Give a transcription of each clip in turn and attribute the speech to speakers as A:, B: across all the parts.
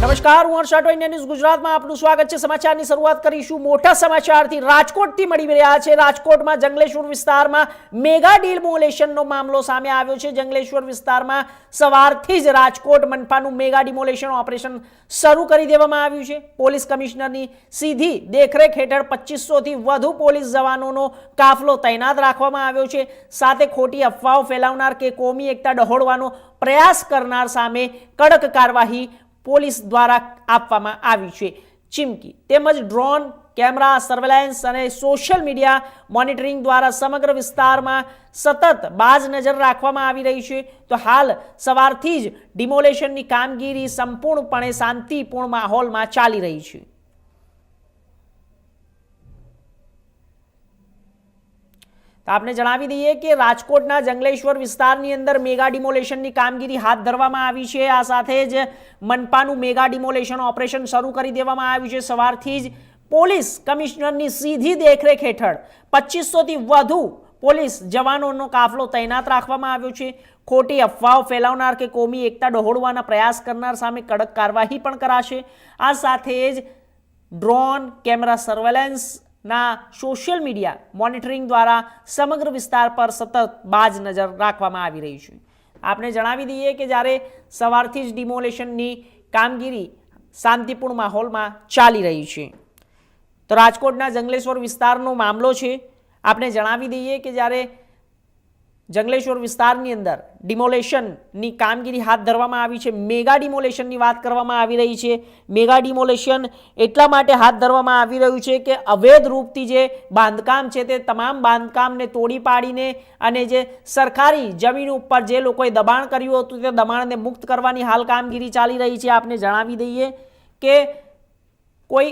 A: નમસ્કાર, હું હર્ષ રાઠોડ, ન્યૂઝ ગુજરાતમાં આપનું સ્વાગત છે। સમાચારની શરૂઆત કરીશું મોટા સમાચારથી। રાજકોટથી મળી રહ્યા છે। રાજકોટમાં જંગલેશ્વર વિસ્તારમાં મેગા ડિમોલેશનનો મામલો સામે આવ્યો છે। જંગલેશ્વર વિસ્તારમાં સવારથી જ રાજકોટ મનપાનું મેગા ડિમોલેશન ઓપરેશન શરૂ કરી દેવામાં આવ્યું છે। પોલીસ કમિશનરની સીધી દેખરેખ હેઠળ 2500 થી વધુ પોલીસ જવાનોનો કાફલો તૈનાત રાખવામાં આવ્યો છે। સાથે ખોટી અફવાઓ ફેલાવનાર કે કોમી એકતા ડહોળવાનો પ્રયાસ કરનાર સામે કડક કાર્યવાહી પોલીસ દ્વારા આપવામાં આવી છે। ચીમકી તેમજ ડ્રોન કેમેરા સર્વેલન્સ અને સોશિયલ મીડિયા મોનિટરિંગ દ્વારા સમગ્ર વિસ્તારમાં સતત બાજ નજર રાખવામાં આવી રહી છે। તો હાલ સવારથી જ ડિમોલેશનની કામગીરી સંપૂર્ણપણે શાંતિપૂર્ણ માહોલમાં ચાલી રહી છે। आपने जणावी दीए कि राजकोटना जंगलेश्वर विस्तारनी अंदर मेगा डिमोलेशननी कामगीरी हाथ धरवामां आवी छे। आ साथे ज मनपानुं मेगा डिमोलेशन ऑपरेशन शरू करी देवामां आव्युं छे। सवारथी ज पोलीस कमिश्नरनी सीधी देखरेख हेठळ 2500 થી વધુ પોલીસ જવાનોનો કાફલો તૈનાત રાખવામાં આવ્યો છે। ખોટી અફવાઓ ફેલાવનાર કે કોમી એકતા ડહોળવાના પ્રયાસ કરનાર સામે કડક કાર્યવાહી પણ કરાશે। આ સાથે જ ડ્રોન કેમેરા સર્વેલન્સ ના સોશિયલ મીડિયા મોનિટરિંગ દ્વારા સમગ્ર વિસ્તાર પર સતત બાજ નજર રાખવામાં આવી રહી છે। આપણે જણાવી દઈએ કે જ્યારે સવારથી જ ડિમોલેશનની કામગીરી શાંતિપૂર્ણ માહોલમાં ચાલી રહી છે। તો રાજકોટના જંગલેશ્વર વિસ્તારનો મામલો છે। આપણે જણાવી દઈએ કે જ્યારે જંગલેશ્વર વિસ્તારની અંદર ડિમોલેશનની કામગીરી હાથ ધરવામાં આવી છે। મેગા ડિમોલેશનની વાત કરવામાં આવી રહી છે। મેગા ડિમોલેશન એટલા માટે હાથ ધરવામાં આવી રહ્યું છે કે અવૈધ રૂપથી જે બાંધકામ છે તે તમામ બાંધકામને તોડી પાડીને અને જે સરકારી જમીન ઉપર જે લોકોએ દબાણ કર્યું હતું તે દબાણને મુક્ત કરવાની હાલ કામગીરી ચાલી રહી છે। આપને જણાવી દઈએ કે કોઈ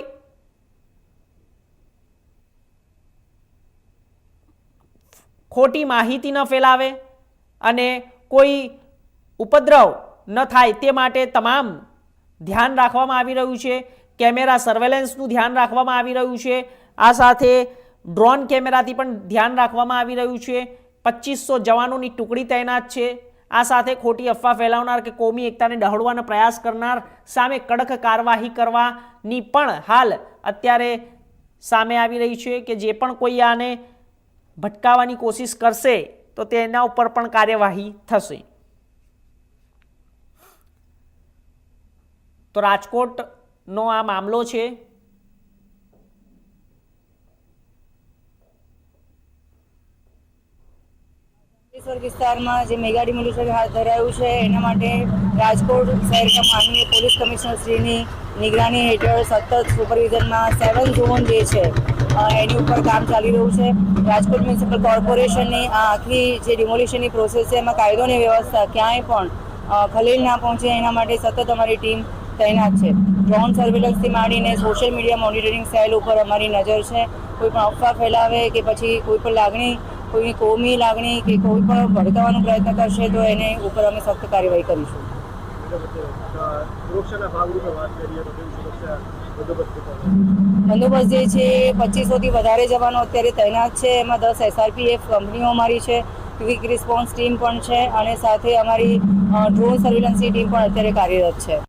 A: खोटी माहिती न फैलावे अने कोई उपद्रव न थाय ते माटे तमाम ध्यान राखवामां आवी रह्युं छे। केमेरा सर्वेलन्सनुं ध्यान राखवामां आवी रह्युं छे। आ साथे ड्रोन केमेराथी पण ध्यान राखवामां आवी रह्युं छे। 2500 जवानोनी टुकड़ी तैनात छे। आ साथे खोटी अफवा फैलावनार के कोमी एकताने डहोळवानो प्रयास करनार सामे कड़क कार्यवाही करवानी पण हाल अत्यारे सामे आवी रही छे के जे पण कोई आने भटकावानी कोशिश करशे तो तेना उपर पण कार्यवाही थशे। तो राजकोट नो आ मामलो छे।
B: विस्तार में जो मेगा डिमोलेशन हाथ धरायु है एना माटे राजकोट शहर का माननीय पोलीस कमिश्नर श्री निगरानी हेठळ सतत सुपरविजन में 7 ઝોન जे छे एनी उपर काम चाली रह्युं छे। राजकोट म्युनिसिपल कॉर्पोरेशन की आखी जे डिमोलेशन की प्रोसेस है एमां कायदो ने व्यवस्था क्यांय पण खलेल ना पहुंचे एना माटे सतत अमारी टीम तैनात है। ड्रोन सर्वेलन्स थी मांडीने सोशल मीडिया मॉनिटरिंग सेल पर अमारी नजर है। कोई पण अफवा फैलावे के पछी कोई पण लागणी कोई कोमी लागणी के कोई पण भड़कावानो प्रयत्न करशे तो एने उपर अमे सख्त कार्यवाही करीशुं। बंदोबस्त जे छे 2500 થી વધારે જવાનો અત્યારે તૈનાત છે। એમાં 10 SRPF કંપનીઓ અમારી છે, ક્વિક રિસ્પોન્સ ટીમ પણ છે અને સાથે અમારી ડ્રોન સર્વેલન્સની ટીમ પણ અત્યારે કાર્યરત છે।